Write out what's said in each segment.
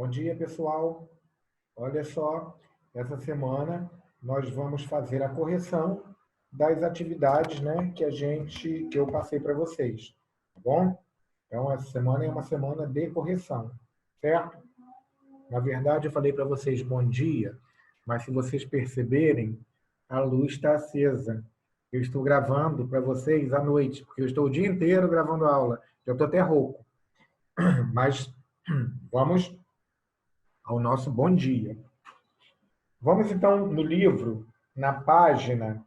Bom dia, pessoal. Olha só, essa semana nós vamos fazer a correção das atividades, né, que eu passei para vocês, tá bom? Então, essa semana é uma semana de correção, certo? Na verdade, eu falei para vocês bom dia, mas se vocês perceberem, a luz está acesa. Eu estou gravando para vocês à noite, porque eu estou o dia inteiro gravando aula. Eu estou até rouco, mas vamos ao nosso bom dia. Vamos então no livro, na página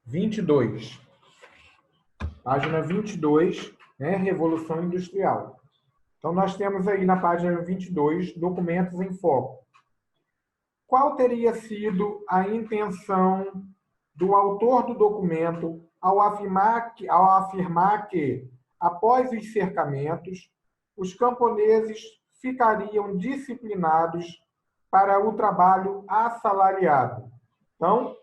22. Página 22, né, Revolução Industrial. Então, nós temos aí na página 22, documentos em foco. Qual teria sido a intenção do autor do documento ao afirmar que, após os cercamentos, os camponeses ficariam disciplinados para o trabalho assalariado? Então,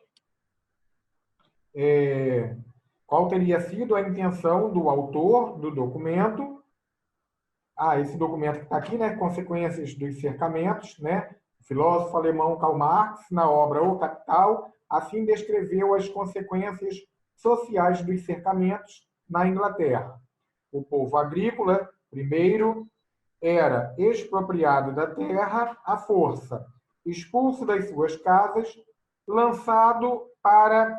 qual teria sido a intenção do autor do documento? Esse documento que está aqui, né? Consequências dos cercamentos, né? O filósofo alemão Karl Marx, na obra O Capital, assim descreveu as consequências sociais dos cercamentos na Inglaterra. O povo agrícola, primeiro, era expropriado da terra à força, expulso das suas casas, lançado para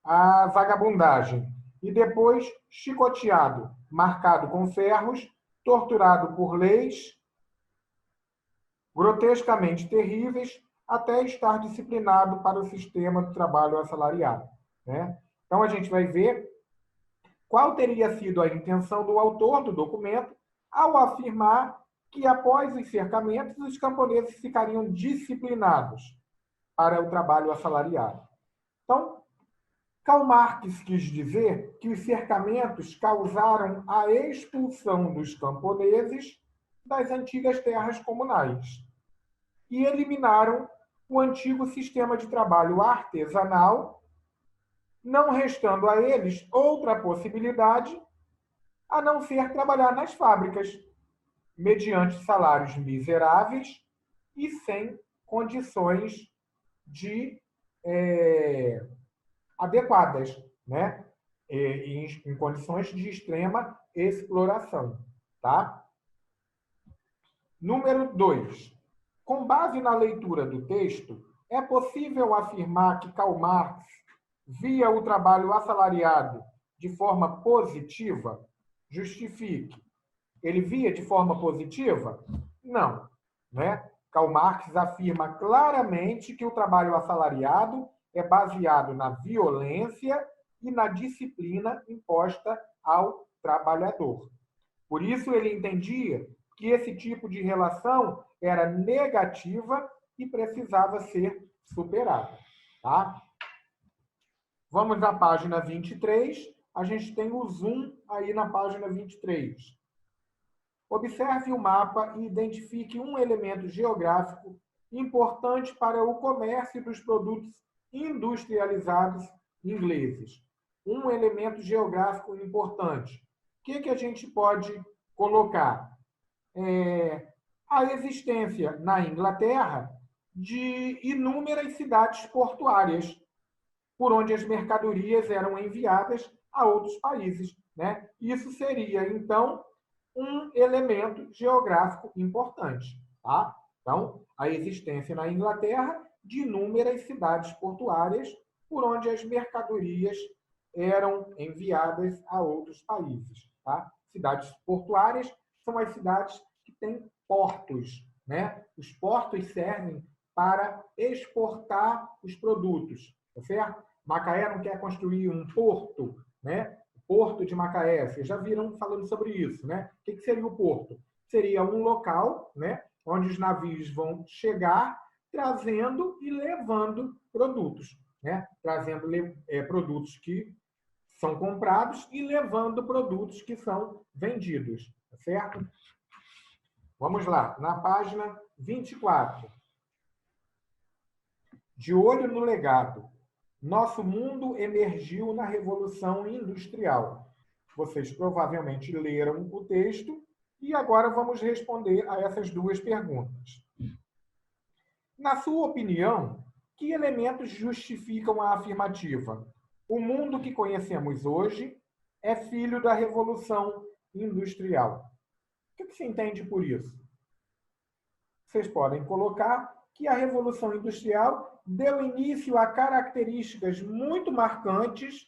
a vagabundagem e depois chicoteado, marcado com ferros, torturado por leis grotescamente terríveis, até estar disciplinado para o sistema do trabalho assalariado, né? Então, a gente vai ver qual teria sido a intenção do autor do documento ao afirmar que, após os cercamentos, os camponeses ficariam disciplinados para o trabalho assalariado. Então, Karl Marx quis dizer que os cercamentos causaram a expulsão dos camponeses das antigas terras comunais e eliminaram o antigo sistema de trabalho artesanal, não restando a eles outra possibilidade a não ser trabalhar nas fábricas, mediante salários miseráveis e sem condições adequadas, né? Em condições de extrema exploração, tá? Número 2. Com base na leitura do texto, é possível afirmar que Karl Marx via o trabalho assalariado de forma positiva? Justifique. Ele via de forma positiva? Não, né? Karl Marx afirma claramente que o trabalho assalariado é baseado na violência e na disciplina imposta ao trabalhador. Por isso, ele entendia que esse tipo de relação era negativa e precisava ser superada. Tá? Vamos à página 23. A gente tem o zoom aí na página 23. Observe o mapa e identifique um elemento geográfico importante para o comércio dos produtos industrializados ingleses. Um elemento geográfico importante. O que a gente pode colocar? A existência na Inglaterra de inúmeras cidades portuárias, por onde as mercadorias eram enviadas a outros países, né? Isso seria, então, um elemento geográfico importante, tá? Então, a existência na Inglaterra de inúmeras cidades portuárias por onde as mercadorias eram enviadas a outros países, tá? Cidades portuárias são as cidades que têm portos, né? Os portos servem para exportar os produtos, tá certo? Macaé não quer construir um porto, né? Porto de Macaé, vocês já viram falando sobre isso, né? O que seria o porto? Seria um local, né, onde os navios vão chegar trazendo e levando produtos, né? Trazendo produtos que são comprados e levando produtos que são vendidos, tá certo? Vamos lá, na página 24. De olho no legado. Nosso mundo emergiu na Revolução Industrial. Vocês provavelmente leram o texto E agora vamos responder a essas duas perguntas. Na sua opinião, que elementos justificam a afirmativa? O mundo que conhecemos hoje é filho da Revolução Industrial. O que você entende por isso? Vocês podem colocar que a Revolução Industrial deu início a características muito marcantes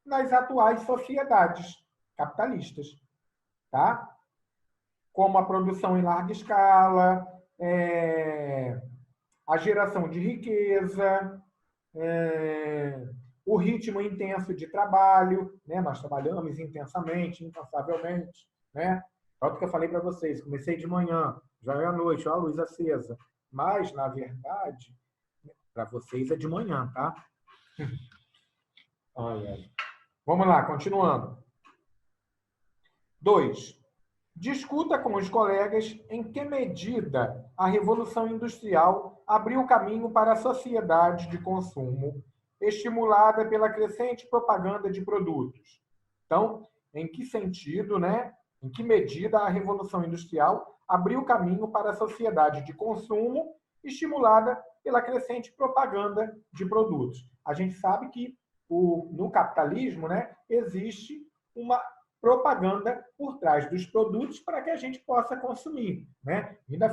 nas atuais sociedades capitalistas, tá? Como a produção em larga escala, a geração de riqueza, o ritmo intenso de trabalho, né? Nós trabalhamos intensamente, incansavelmente, né? Tanto que eu falei para vocês, comecei de manhã, já é à noite, ó, a luz acesa. Mas, na verdade, para vocês é de manhã, tá? Vamos lá, continuando. 2. Discuta com os colegas em que medida a Revolução Industrial abriu caminho para a sociedade de consumo, estimulada pela crescente propaganda de produtos. Então, em que sentido, né? Em que medida a Revolução Industrial abriu caminho para a sociedade de consumo, estimulada pela crescente propaganda de produtos? A gente sabe que no capitalismo, né, existe uma propaganda por trás dos produtos para que a gente possa consumir, né? Ainda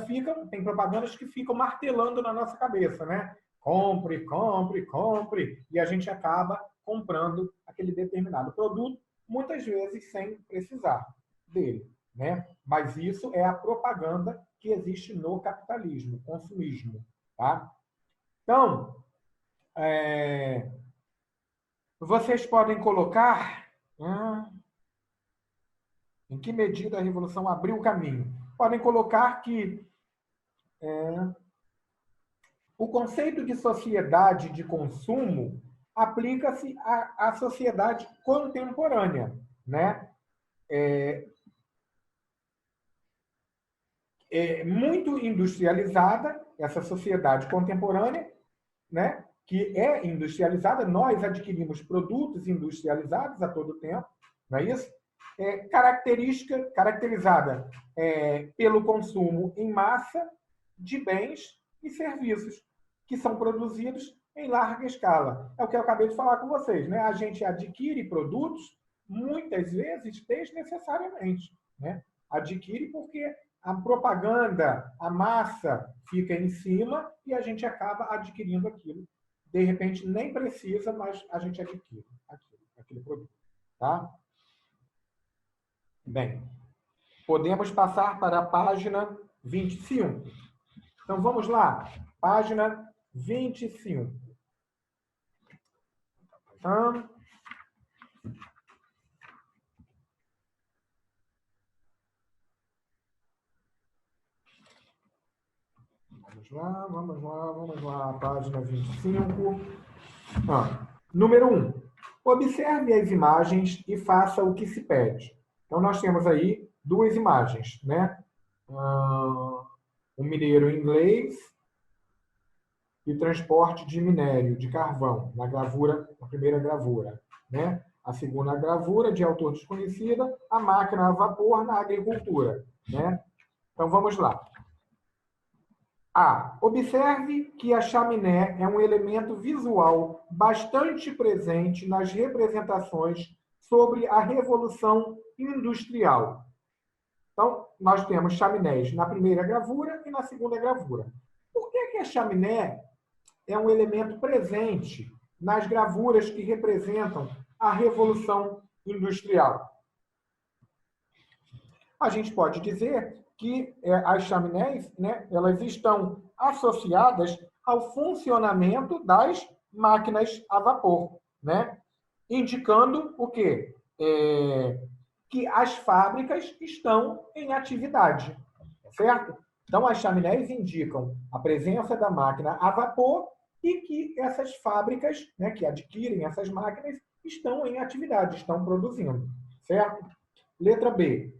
tem propagandas que ficam martelando na nossa cabeça, né? Compre, compre, compre, e a gente acaba comprando aquele determinado produto, muitas vezes sem precisar dele, né? Mas isso é a propaganda que existe no capitalismo, consumismo, tá? Então, vocês podem colocar em que medida a revolução abriu o caminho. Podem colocar que o conceito de sociedade de consumo aplica-se à sociedade contemporânea, né? Muito industrializada, essa sociedade contemporânea, né? Que é industrializada, nós adquirimos produtos industrializados a todo tempo, não é isso? Caracterizada pelo consumo em massa de bens e serviços que são produzidos em larga escala. É o que eu acabei de falar com vocês, né? A gente adquire produtos muitas vezes desnecessariamente, né? Adquire porque a propaganda, a massa fica em cima e a gente acaba adquirindo aquilo. De repente nem precisa, mas a gente adquire aquele produto, tá? Bem, podemos passar para a página 25. Então, vamos lá. Página 25. Então, vamos lá. Página 25. Número 1. Observe as imagens e faça o que se pede. Então, nós temos aí duas imagens, né? Um mineiro inglês e transporte de minério, de carvão, na primeira gravura, né? A segunda gravura, de autor desconhecida, a máquina a vapor na agricultura, né? Então, vamos lá. Observe que a chaminé é um elemento visual bastante presente nas representações sobre a Revolução Industrial. Então, nós temos chaminés na primeira gravura e na segunda gravura. Por que a chaminé é um elemento presente nas gravuras que representam a Revolução Industrial? A gente pode dizer que as chaminés, né, elas estão associadas ao funcionamento das máquinas a vapor, né? Indicando o quê? Que as fábricas estão em atividade, certo? Então, as chaminés indicam a presença da máquina a vapor e que essas fábricas, né, que adquirem essas máquinas, estão em atividade, estão produzindo, certo? Letra B.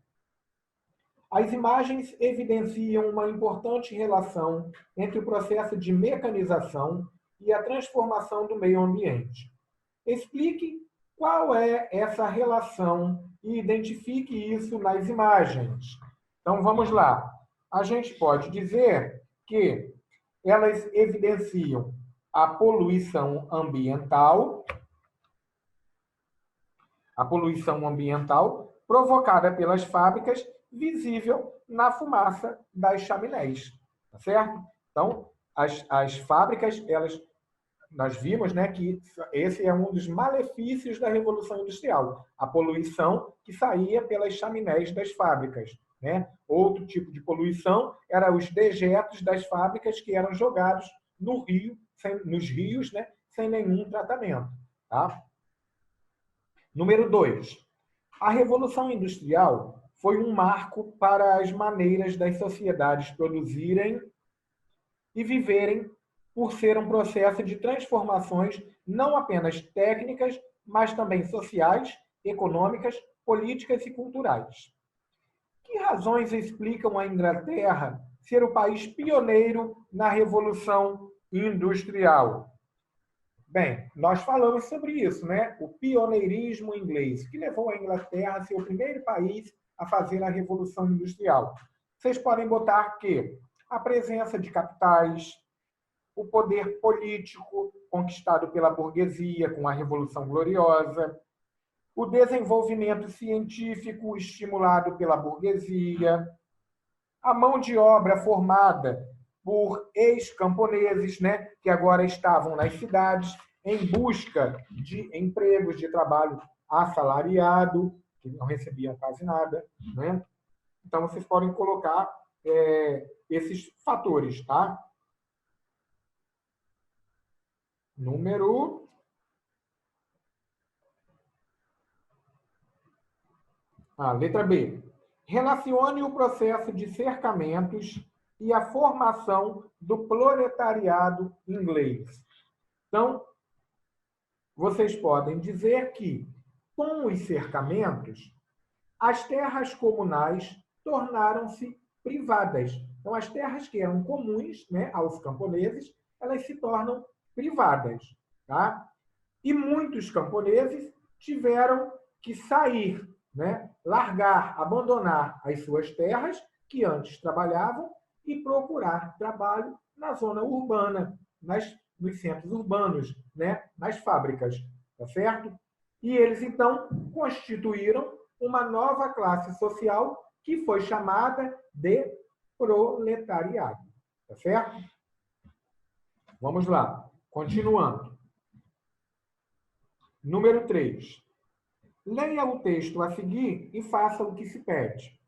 As imagens evidenciam uma importante relação entre o processo de mecanização e a transformação do meio ambiente. Explique qual é essa relação e identifique isso nas imagens. Então, vamos lá. A gente pode dizer que elas evidenciam a poluição ambiental provocada pelas fábricas, visível na fumaça das chaminés, tá certo? Então, as fábricas, nós vimos, né, que esse é um dos malefícios da Revolução Industrial, a poluição que saía pelas chaminés das fábricas, né? Outro tipo de poluição era os dejetos das fábricas que eram jogados no rio, nos rios, né, sem nenhum tratamento. Tá? Número 2. A Revolução Industrial foi um marco para as maneiras das sociedades produzirem e viverem, por ser um processo de transformações não apenas técnicas, mas também sociais, econômicas, políticas e culturais. Que razões explicam a Inglaterra ser o país pioneiro na Revolução Industrial? Bem, nós falamos sobre isso, né? O pioneirismo inglês, que levou a Inglaterra a ser o primeiro país a fazer a Revolução Industrial. Vocês podem botar que a presença de capitais, o poder político conquistado pela burguesia com a Revolução Gloriosa, o desenvolvimento científico estimulado pela burguesia, a mão de obra formada por ex-camponeses, né, que agora estavam nas cidades em busca de empregos de trabalho assalariado, que não recebiam quase nada, né? Então, vocês podem colocar esses fatores, tá? Letra B. Relacione o processo de cercamentos e a formação do proletariado inglês. Então, vocês podem dizer que, com os cercamentos, as terras comunais tornaram-se privadas. Então, as terras que eram comuns, né, aos camponeses, elas se tornam privadas. Tá? E muitos camponeses tiveram que sair, né, largar, abandonar as suas terras, que antes trabalhavam, e procurar trabalho na zona urbana, nos centros urbanos, né, nas fábricas. Tá certo? E eles, então, constituíram uma nova classe social que foi chamada de proletariado. Tá certo? Vamos lá. Continuando. Número 3. Leia o texto a seguir e faça o que se pede.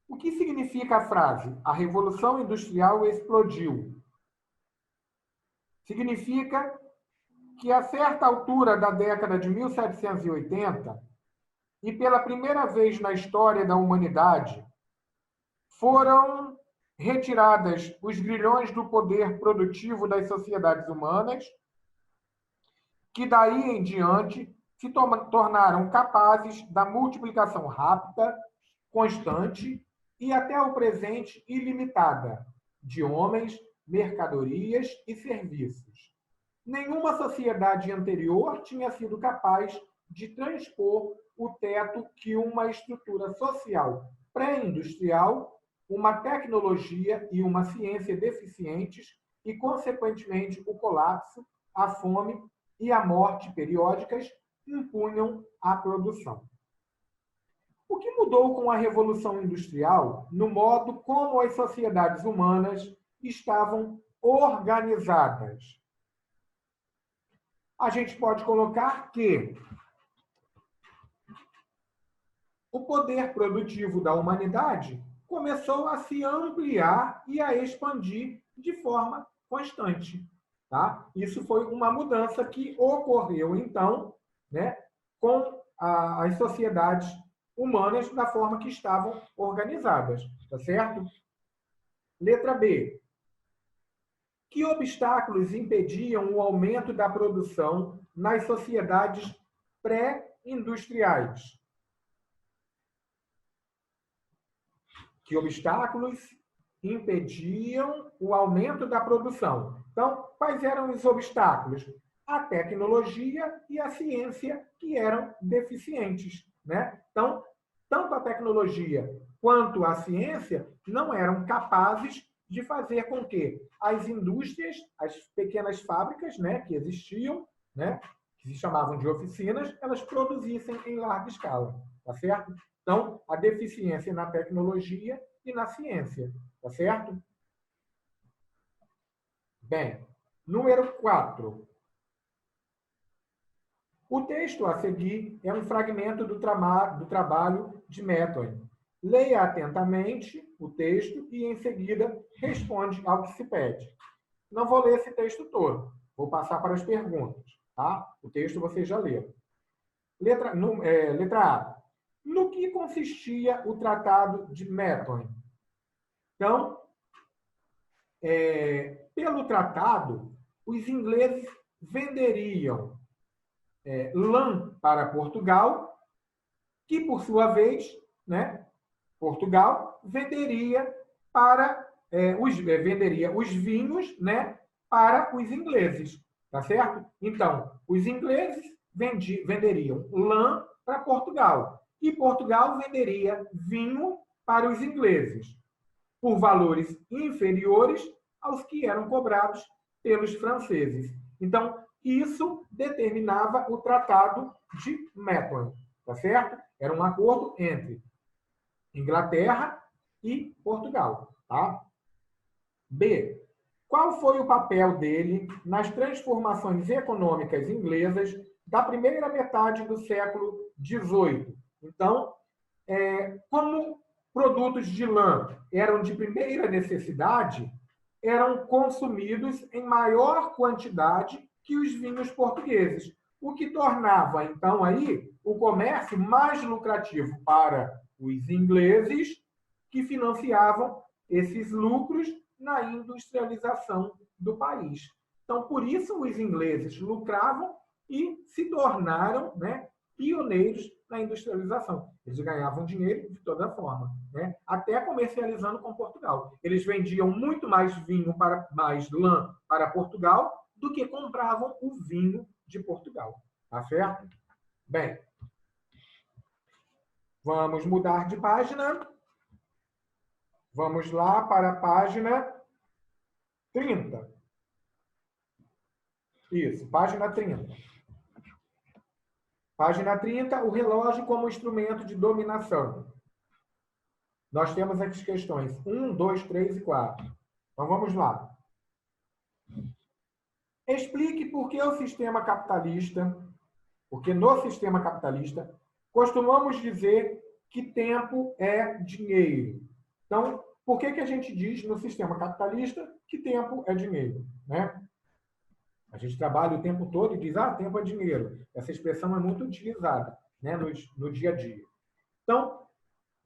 O que significa a frase "a Revolução Industrial explodiu"? Significa que, a certa altura da década de 1780, e pela primeira vez na história da humanidade, foram retiradas os grilhões do poder produtivo das sociedades humanas, que daí em diante se tornaram capazes da multiplicação rápida, constante e até o presente ilimitada de homens, mercadorias e serviços. Nenhuma sociedade anterior tinha sido capaz de transpor o teto que uma estrutura social pré-industrial, uma tecnologia e uma ciência deficientes e, consequentemente, o colapso, a fome e a morte periódicas impunham à produção. O que mudou com a Revolução Industrial no modo como as sociedades humanas estavam organizadas? A gente pode colocar que o poder produtivo da humanidade começou a se ampliar e a expandir de forma constante. Tá? Isso foi uma mudança que ocorreu, então, né, com as sociedades humanas da forma que estavam organizadas. Tá certo? Letra B. Que obstáculos impediam o aumento da produção nas sociedades pré-industriais? Que obstáculos impediam o aumento da produção? Então, quais eram os obstáculos? A tecnologia e a ciência, que eram deficientes, né? Então, tanto a tecnologia quanto a ciência não eram capazes de fazer com que as indústrias, as pequenas fábricas, né, que existiam, né, que se chamavam de oficinas, elas produzissem em larga escala, tá certo? Então, a deficiência na tecnologia e na ciência, tá certo? Bem, número 4. O texto a seguir é um fragmento do trabalho de Meton. Leia atentamente o texto e, em seguida, responde ao que se pede. Não vou ler esse texto todo. Vou passar para as perguntas. Tá? O texto vocês já leram. Letra A. No que consistia o Tratado de Meton? Então, pelo tratado, os ingleses venderiam lã para Portugal, que, por sua vez, né, Portugal venderia os vinhos, né, para os ingleses, tá certo? Então, os ingleses venderiam lã para Portugal e Portugal venderia vinho para os ingleses por valores inferiores aos que eram cobrados pelos franceses. Então, isso determinava o Tratado de Meton, tá certo? Era um acordo entre Inglaterra e Portugal, tá? B. Qual foi o papel dele nas transformações econômicas inglesas da primeira metade do século XVIII? Então, como produtos de lã eram de primeira necessidade, eram consumidos em maior quantidade que os vinhos portugueses, o que tornava, então, aí o comércio mais lucrativo para os ingleses, que financiavam esses lucros na industrialização do país. Então, por isso, os ingleses lucravam e se tornaram, né, pioneiros na industrialização. Eles ganhavam dinheiro de toda forma, né? Até comercializando com Portugal. Eles vendiam muito mais mais lã para Portugal do que compravam o vinho de Portugal. Tá certo? Bem, vamos mudar de página. Vamos lá para a página 30. Isso, página 30. Página 30, o relógio como instrumento de dominação. Nós temos as questões 1, 2, 3 e 4. Então, vamos lá. Explique por que o sistema capitalista, porque no sistema capitalista, costumamos dizer que tempo é dinheiro. Então, por que a gente diz no sistema capitalista que tempo é dinheiro, né? A gente trabalha o tempo todo e diz, tempo é dinheiro. Essa expressão é muito utilizada, né, no dia a dia. Então,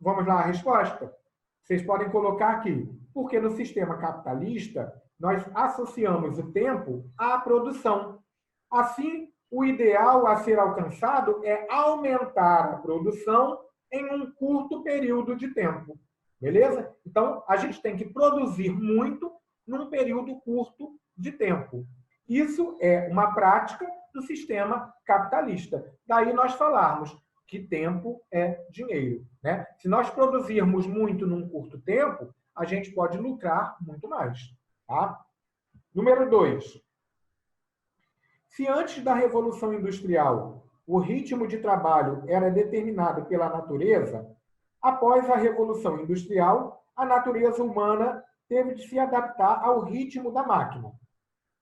vamos lá a resposta? Vocês podem colocar aqui. Porque no sistema capitalista, nós associamos o tempo à produção. Assim, o ideal a ser alcançado é aumentar a produção em um curto período de tempo. Beleza? Então, a gente tem que produzir muito num período curto de tempo. Isso é uma prática do sistema capitalista. Daí nós falarmos que tempo é dinheiro, né? Se nós produzirmos muito num curto tempo, a gente pode lucrar muito mais. Tá? Número 2. Se antes da Revolução Industrial o ritmo de trabalho era determinado pela natureza, após a Revolução Industrial, a natureza humana teve de se adaptar ao ritmo da máquina.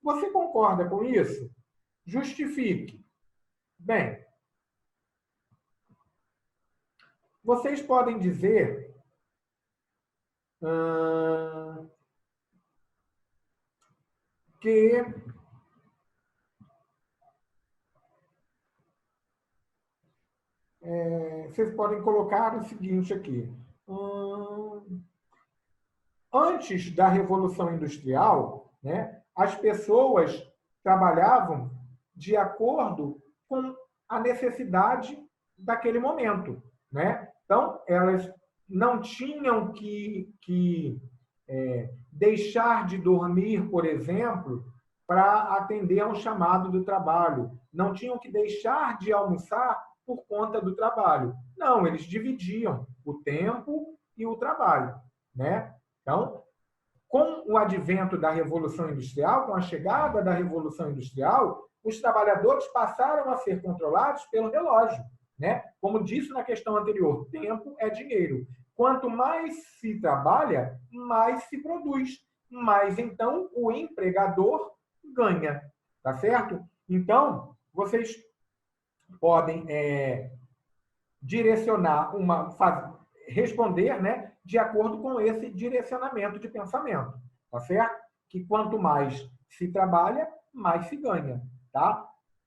Você concorda com isso? Justifique. Bem, vocês podem dizer que vocês podem colocar o seguinte aqui. Antes da Revolução Industrial, né, as pessoas trabalhavam de acordo com a necessidade daquele momento, né? Então, elas não tinham que deixar de dormir, por exemplo, para atender ao chamado do trabalho. Não tinham que deixar de almoçar por conta do trabalho. Não, eles dividiam o tempo e o trabalho, né? Então, com o advento da Revolução Industrial, com a chegada da Revolução Industrial, os trabalhadores passaram a ser controlados pelo relógio, né? Como disse na questão anterior, tempo é dinheiro. Quanto mais se trabalha, mais se produz. Mais, então, o empregador ganha, tá certo? Então, vocês podem direcionar responder, né, de acordo com esse direcionamento de pensamento, tá certo? Que quanto mais se trabalha, mais se ganha, tá?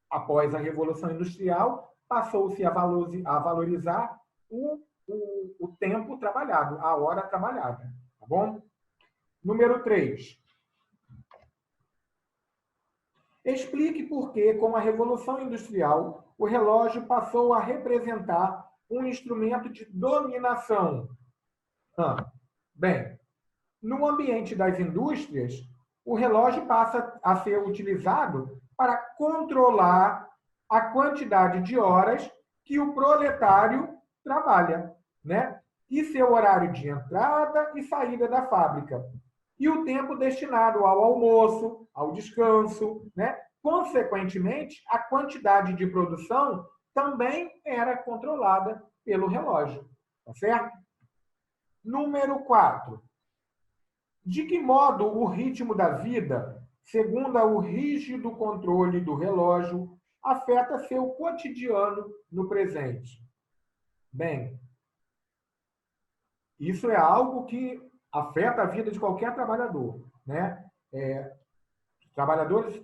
Após a Revolução Industrial, passou-se a valorizar o tempo trabalhado, a hora trabalhada, tá bom? Número 3. Explique por que, com a Revolução Industrial, o relógio passou a representar um instrumento de dominação. Bem, no ambiente das indústrias, o relógio passa a ser utilizado para controlar a quantidade de horas que o proletário trabalha, né? E seu horário de entrada e saída da fábrica. E o tempo destinado ao almoço, ao descanso, né? Consequentemente, a quantidade de produção também era controlada pelo relógio, tá certo? Número 4. De que modo o ritmo da vida, segundo o rígido controle do relógio, afeta seu cotidiano no presente? Bem, isso é algo que afeta a vida de qualquer trabalhador, né? Trabalhadores,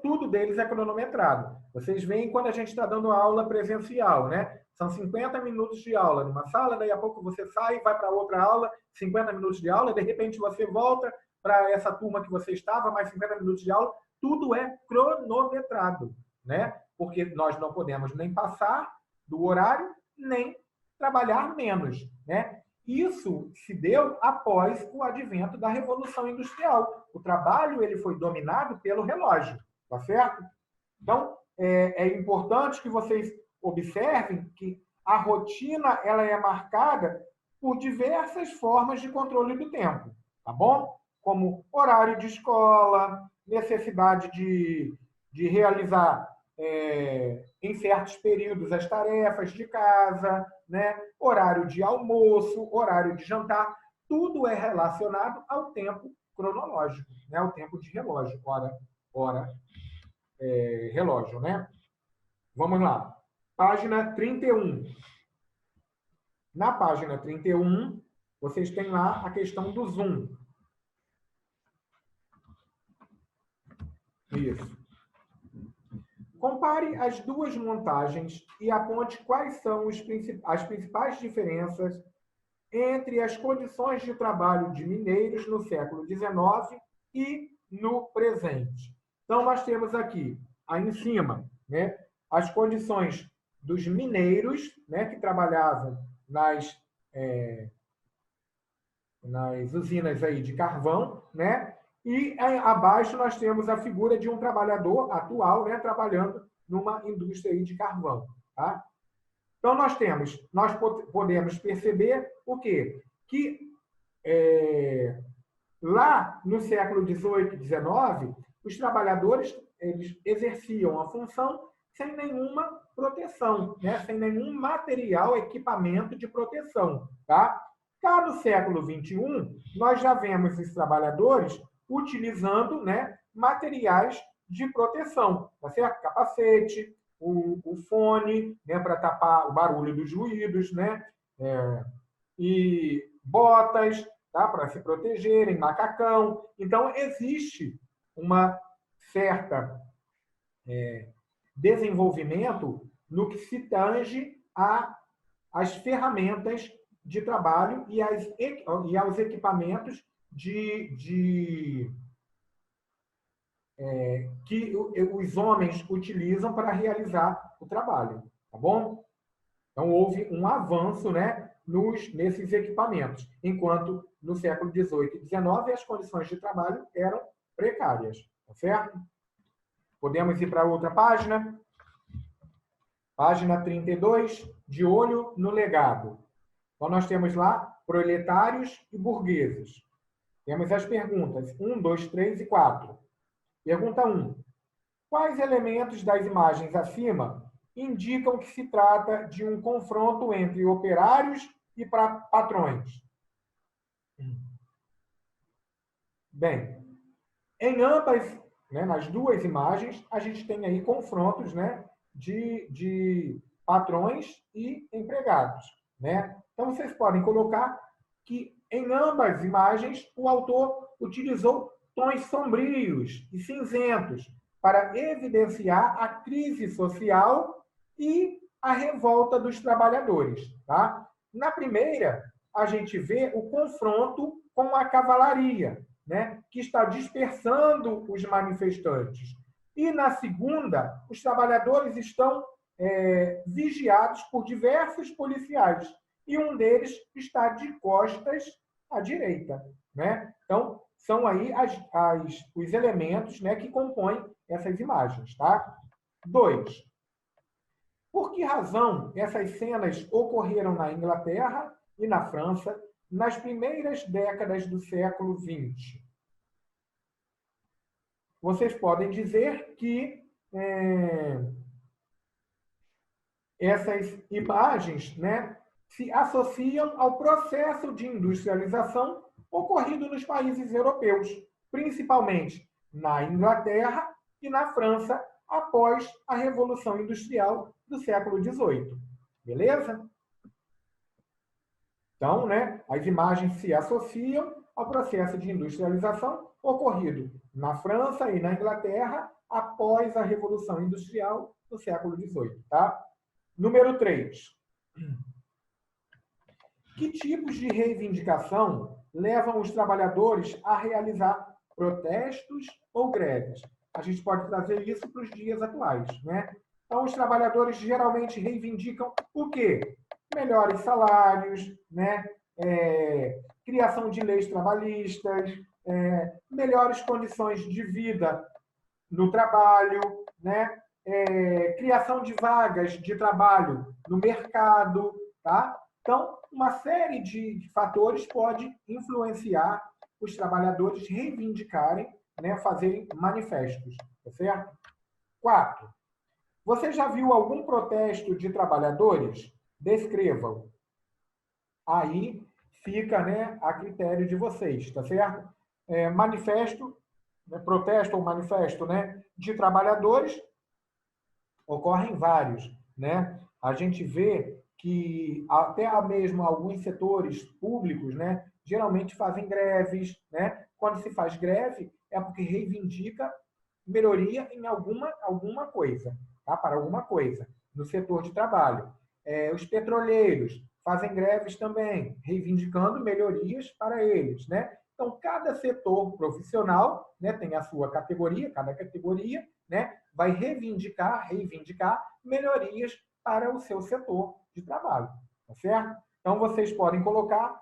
tudo deles é cronometrado. Vocês veem quando a gente está dando aula presencial, né? São 50 minutos de aula numa sala, daí a pouco você sai, vai para outra aula, 50 minutos de aula, de repente você volta para essa turma que você estava, mais 50 minutos de aula, tudo é cronometrado, né? Porque nós não podemos nem passar do horário, nem trabalhar menos, né? Isso se deu após o advento da Revolução Industrial. O trabalho ele foi dominado pelo relógio, tá certo? Então, é importante que vocês observem que a rotina ela é marcada por diversas formas de controle do tempo, tá bom? Como horário de escola, necessidade de realizar em certos períodos as tarefas de casa, né? Horário de almoço, horário de jantar, tudo é relacionado ao tempo cronológico, né? Ao tempo de relógio, hora, relógio, né? Vamos lá. Página 31. Na página 31, vocês têm lá a questão do zoom. Isso. Compare as duas montagens e aponte quais são as principais diferenças entre as condições de trabalho de mineiros no século XIX e no presente. Então, nós temos aqui, aí em cima, né, as condições dos mineiros, né, que trabalhavam nas usinas aí de carvão, né? E abaixo nós temos a figura de um trabalhador atual, né, trabalhando numa indústria aí de carvão, tá? Então nós podemos perceber o quê? Que lá no século XVIII e XIX, os trabalhadores eles exerciam a função sem nenhuma proteção, né? Sem nenhum material, equipamento de proteção, tá? Cá no século XXI, nós já vemos os trabalhadores utilizando, né, materiais de proteção, tá certo? Capacete, o fone, né, para tapar o barulho dos ruídos, né? E botas, tá? Para se protegerem, macacão. Então, existe uma certa desenvolvimento no que se tange às ferramentas de trabalho e aos equipamentos que os homens utilizam para realizar o trabalho, tá bom? Então, houve um avanço, né, nesses equipamentos, enquanto no século XVIII e XIX as condições de trabalho eram precárias, tá certo? Podemos ir para outra página? Página 32, de olho no legado. Então, nós temos lá proletários e burgueses. Temos as perguntas 1, 2, 3 e 4. Pergunta 1. Quais elementos das imagens acima indicam que se trata de um confronto entre operários e patrões? Bem, em ambas, né, nas duas imagens, a gente tem aí confrontos, né, de patrões e empregados, né? Então, vocês podem colocar que em ambas imagens o autor utilizou tons sombrios e cinzentos para evidenciar a crise social e a revolta dos trabalhadores, tá? Na primeira, a gente vê o confronto com a cavalaria, né, que está dispersando os manifestantes. E na segunda, os trabalhadores estão vigiados por diversos policiais, e um deles está de costas à direita, né? Então, são aí os elementos, né, que compõem essas imagens. Tá? 2. Por que razão essas cenas ocorreram na Inglaterra e na França nas primeiras décadas do século XX? Vocês podem dizer que essas imagens, né, se associam ao processo de industrialização ocorrido nos países europeus, principalmente na Inglaterra e na França, após a Revolução Industrial do século XVIII. Beleza? Então, né, as imagens se associam ao processo de industrialização ocorrido na França e na Inglaterra após a Revolução Industrial do século XVIII. Tá? Número 3. Que tipos de reivindicação levam os trabalhadores a realizar protestos ou greves? A gente pode trazer isso para os dias atuais, né? Então, os trabalhadores geralmente reivindicam o quê? Melhores salários, né? Criação de leis trabalhistas, melhores condições de vida no trabalho, né? Criação de vagas de trabalho no mercado, tá? Então, uma série de fatores pode influenciar os trabalhadores reivindicarem, né, fazerem manifestos, tá certo? 4. Você já viu algum protesto de trabalhadores? Descrevam. Aí fica, né, a critério de vocês, tá certo? Manifesto, né, protesto ou manifesto, né, de trabalhadores, ocorrem vários, né? A gente vê que até mesmo alguns setores públicos, né, geralmente fazem greves, né? Quando se faz greve é porque reivindica melhoria em alguma coisa, tá? Para alguma coisa no setor de trabalho. Os petroleiros fazem greves também, reivindicando melhorias para eles, né? Então, cada setor profissional, né, tem a sua categoria, cada categoria, né, vai reivindicar melhorias para o seu setor de trabalho, tá certo? Então, vocês podem colocar,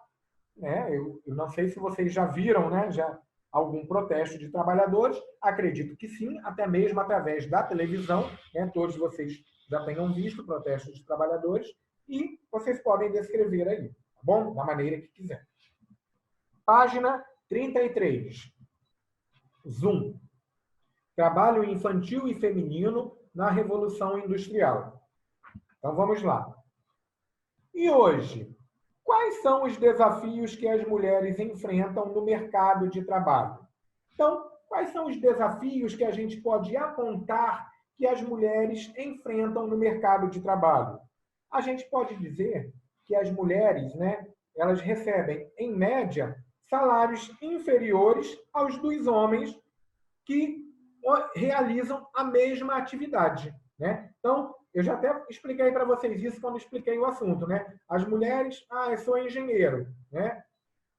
né, eu não sei se vocês já viram, né, já algum protesto de trabalhadores, acredito que sim, até mesmo através da televisão, né, todos vocês já tenham visto protestos de trabalhadores e vocês podem descrever aí, tá bom? Da maneira que quiser. Página 33. Zoom. Trabalho infantil e feminino na Revolução Industrial. Então, vamos lá. E hoje, quais são os desafios que as mulheres enfrentam no mercado de trabalho? Então, quais são os desafios que a gente pode apontar que as mulheres enfrentam no mercado de trabalho? A gente pode dizer que as mulheres, né, elas recebem, em média, salários inferiores aos dos homens que realizam a mesma atividade, né? Então, eu já até expliquei para vocês isso quando expliquei o assunto, né? As mulheres, eu sou engenheiro, né?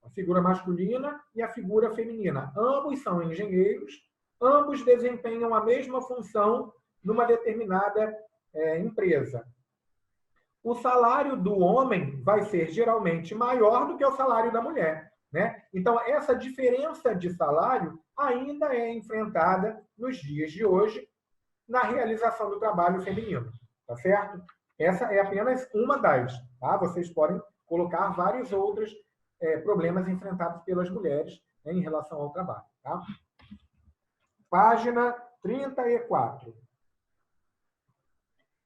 A figura masculina e a figura feminina. Ambos são engenheiros, ambos desempenham a mesma função numa determinada empresa. O salário do homem vai ser geralmente maior do que o salário da mulher, né? Então, essa diferença de salário ainda é enfrentada nos dias de hoje na realização do trabalho feminino, tá certo? Essa é apenas uma das, tá? Vocês podem colocar vários outros problemas enfrentados pelas mulheres, né, em relação ao trabalho, tá? Página 34.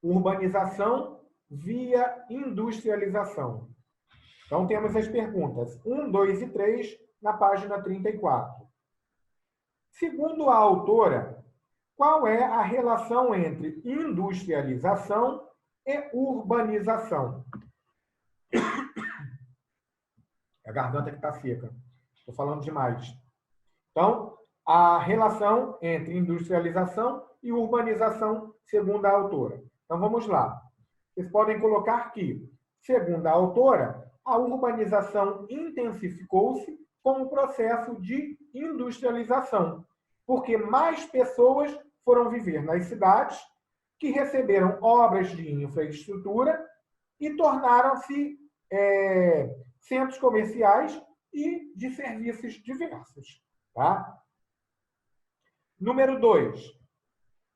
Urbanização via industrialização. Então, temos as perguntas 1, 2 e 3 na página 34. Segundo a autora, qual é a relação entre industrialização e urbanização? A garganta que está seca. Estou falando demais. Então, a relação entre industrialização e urbanização, segundo a autora. Então, vamos lá. Vocês podem colocar que, segundo a autora, a urbanização intensificou-se com o processo de industrialização, porque mais pessoas foram viver nas cidades, que receberam obras de infraestrutura e tornaram-se centros comerciais e de serviços diversos. Tá? Número 2.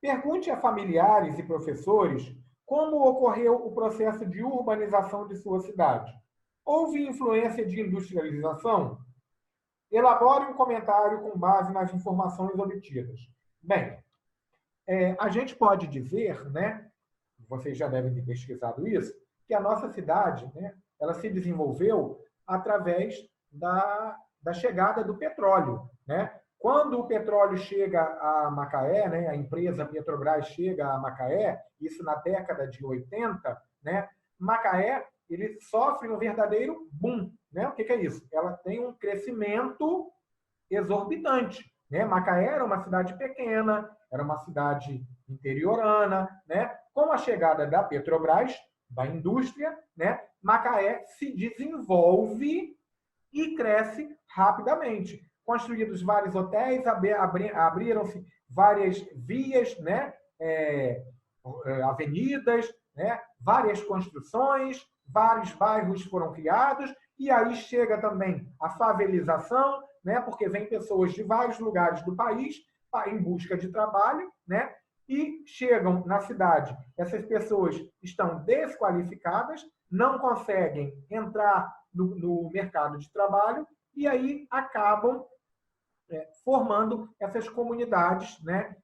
Pergunte a familiares e professores como ocorreu o processo de urbanização de sua cidade. Houve influência de industrialização? Elabore um comentário com base nas informações obtidas. Bem, a gente pode dizer, né, vocês já devem ter pesquisado isso, que a nossa cidade, né, ela se desenvolveu através da chegada do petróleo, né? Quando o petróleo chega a Macaé, né, a empresa Petrobras chega a Macaé, isso na década de 80, né, Macaé ele sofre um verdadeiro boom. Né? O que é isso? Ela tem um crescimento exorbitante. Né? Macaé era uma cidade pequena, era uma cidade interiorana. Né? Com a chegada da Petrobras, da indústria, né, Macaé se desenvolve e cresce rapidamente. Construídos vários hotéis, abriram-se várias vias, né, avenidas, né, várias construções, vários bairros foram criados, e aí chega também a favelização, né, porque vem pessoas de vários lugares do país em busca de trabalho, né, e chegam na cidade. Essas pessoas estão desqualificadas, não conseguem entrar no mercado de trabalho, e aí acabam formando essas comunidades, né,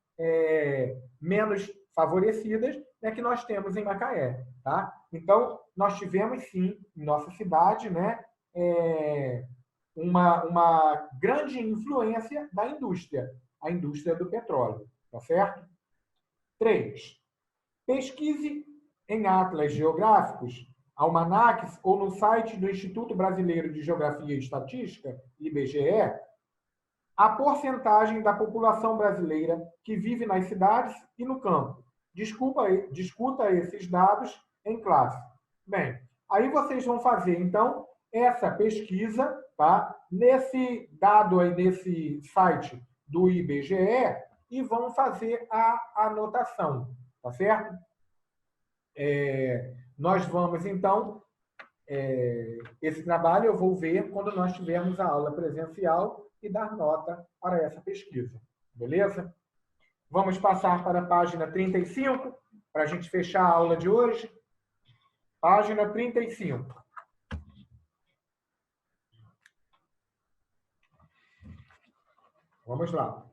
menos favorecidas, né, que nós temos em Macaé. Tá? Então, nós tivemos, sim, em nossa cidade, né, uma grande influência da indústria, a indústria do petróleo. Tá certo? 3. Pesquise em atlas geográficos, almanaques ou no site do Instituto Brasileiro de Geografia e Estatística, IBGE, a porcentagem da população brasileira que vive nas cidades e no campo. Discuta esses dados em classe. Bem, aí vocês vão fazer, então, essa pesquisa, tá? Nesse dado aí, nesse site do IBGE, e vão fazer a anotação, tá certo? Nós vamos, então, esse trabalho eu vou ver quando nós tivermos a aula presencial e dar nota para essa pesquisa. Beleza? Vamos passar para a página 35, para a gente fechar a aula de hoje. Página 35. Vamos lá.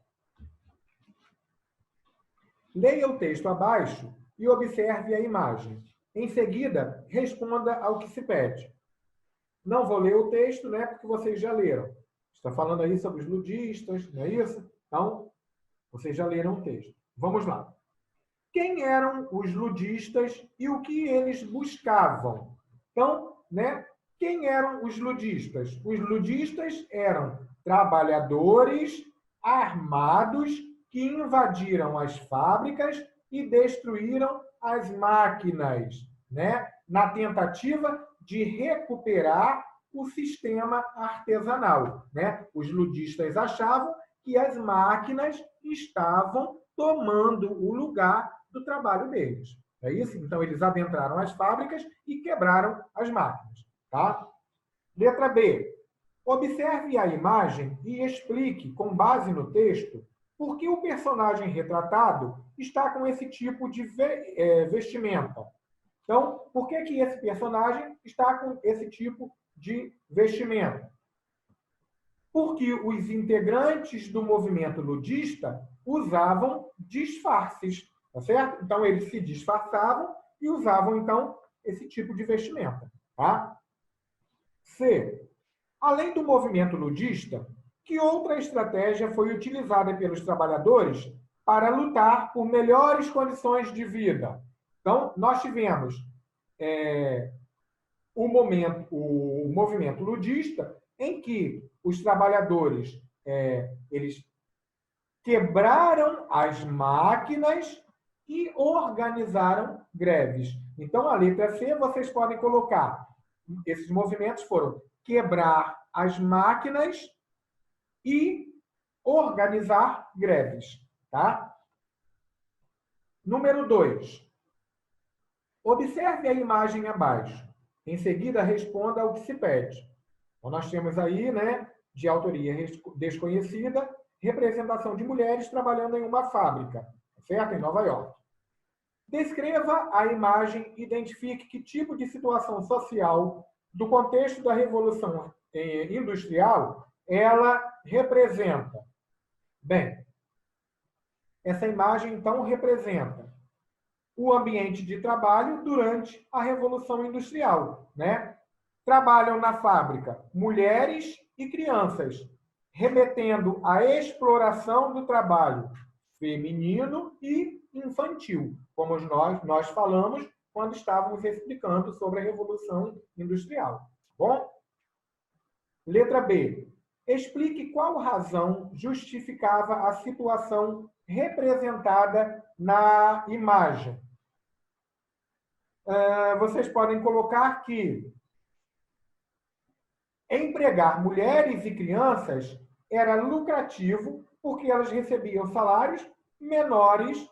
Leia o texto abaixo e observe a imagem. Em seguida, responda ao que se pede. Não vou ler o texto, né, porque vocês já leram. Está falando aí sobre os ludistas, não é isso? Então, vocês já leram o texto. Vamos lá. Quem eram os ludistas e o que eles buscavam? Então, né, quem eram os ludistas? Os ludistas eram trabalhadores armados que invadiram as fábricas e destruíram as máquinas, né, na tentativa de recuperar o sistema artesanal. Né? Os ludistas achavam que as máquinas estavam tomando o lugar do trabalho deles. É isso? Então, eles adentraram as fábricas e quebraram as máquinas. Tá? Letra B. Observe a imagem e explique, com base no texto, por que o personagem retratado está com esse tipo de vestimenta. Então, por que que esse personagem está com esse tipo de vestimenta? Porque os integrantes do movimento ludista usavam disfarces, tá certo? Então, eles se disfarçavam e usavam, então, esse tipo de vestimenta, tá? C. Além do movimento ludista, que outra estratégia foi utilizada pelos trabalhadores para lutar por melhores condições de vida? Então, nós tivemos o movimento ludista, em que os trabalhadores eles quebraram as máquinas e organizaram greves. Então, a letra C, vocês podem colocar. Esses movimentos foram quebrar as máquinas e organizar greves. Tá? Número 2. Observe a imagem abaixo. Em seguida, responda ao que se pede. Então, nós temos aí, né, de autoria desconhecida, representação de mulheres trabalhando em uma fábrica, certo? Em Nova York. Descreva a imagem e identifique que tipo de situação social do contexto da Revolução Industrial ela representa. Bem, essa imagem, então, representa o ambiente de trabalho durante a Revolução Industrial, né? Trabalham na fábrica mulheres e crianças, remetendo à exploração do trabalho feminino e infantil, como nós falamos quando estávamos explicando sobre a Revolução Industrial. Bom? Letra B. Explique qual razão justificava a situação representada na imagem. Vocês podem colocar que empregar mulheres e crianças era lucrativo porque elas recebiam salários menores,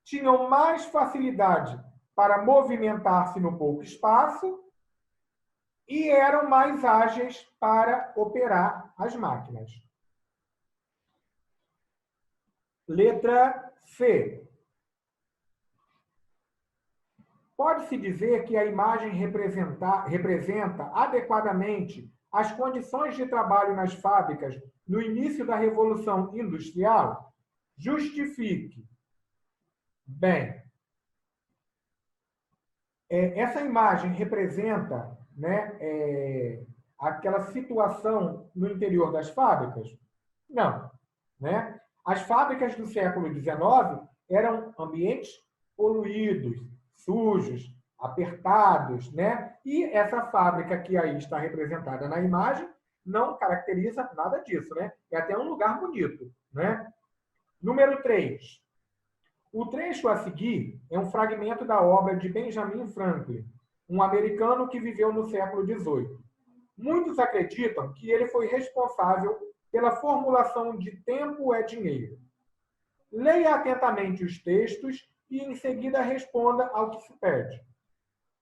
tinham mais facilidade para movimentar-se no pouco espaço e eram mais ágeis para operar as máquinas. Letra C. Pode-se dizer que a imagem representa adequadamente as condições de trabalho nas fábricas no início da Revolução Industrial? Justifique. Bem, essa imagem representa, né, aquela situação no interior das fábricas? Não. Né? As fábricas do século XIX eram ambientes poluídos, sujos, apertados, né? E essa fábrica que aí está representada na imagem não caracteriza nada disso, né? É até um lugar bonito, né? Número 3. O trecho a seguir é um fragmento da obra de Benjamin Franklin, um americano que viveu no século XVIII. Muitos acreditam que ele foi responsável pela formulação de tempo é dinheiro. Leia atentamente os textos e, em seguida, responda ao que se pede.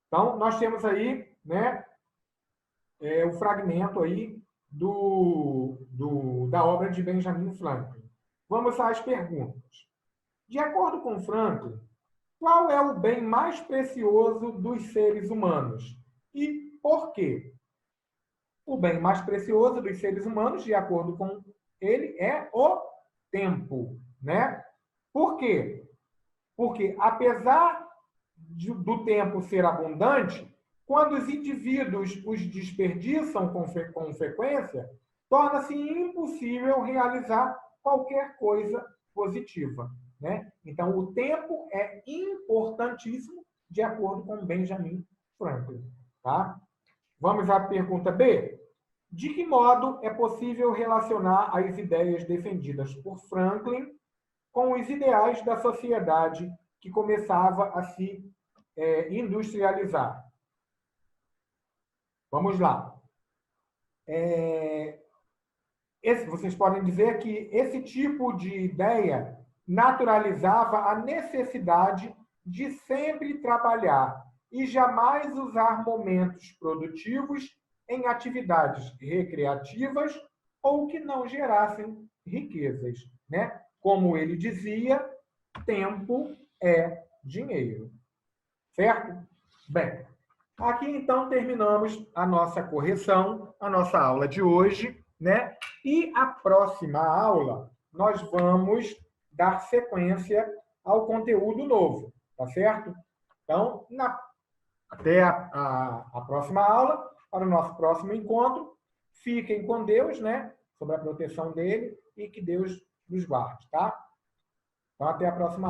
Então, nós temos aí, né, o fragmento aí da obra de Benjamin Franklin. Vamos às perguntas. De acordo com Franklin, qual é o bem mais precioso dos seres humanos? E por quê? O bem mais precioso dos seres humanos, de acordo com ele, é o tempo, né? Por quê? Porque, apesar do tempo ser abundante, quando os indivíduos os desperdiçam com frequência, torna-se impossível realizar qualquer coisa positiva, né? Então, o tempo é importantíssimo, de acordo com Benjamin Franklin. Tá? Vamos à pergunta B. De que modo é possível relacionar as ideias defendidas por Franklin com os ideais da sociedade que começava a se industrializar? Vamos lá. Vocês podem dizer que esse tipo de ideia naturalizava a necessidade de sempre trabalhar e jamais usar momentos produtivos em atividades recreativas ou que não gerassem riquezas, né? Como ele dizia, tempo é dinheiro. Certo? Bem, aqui então terminamos a nossa correção, a nossa aula de hoje, né? E a próxima aula nós vamos dar sequência ao conteúdo novo, tá certo? Então, até a próxima aula, para o nosso próximo encontro. Fiquem com Deus, né? Sob a proteção dele e que Deus nos guarde, tá? Então, até a próxima.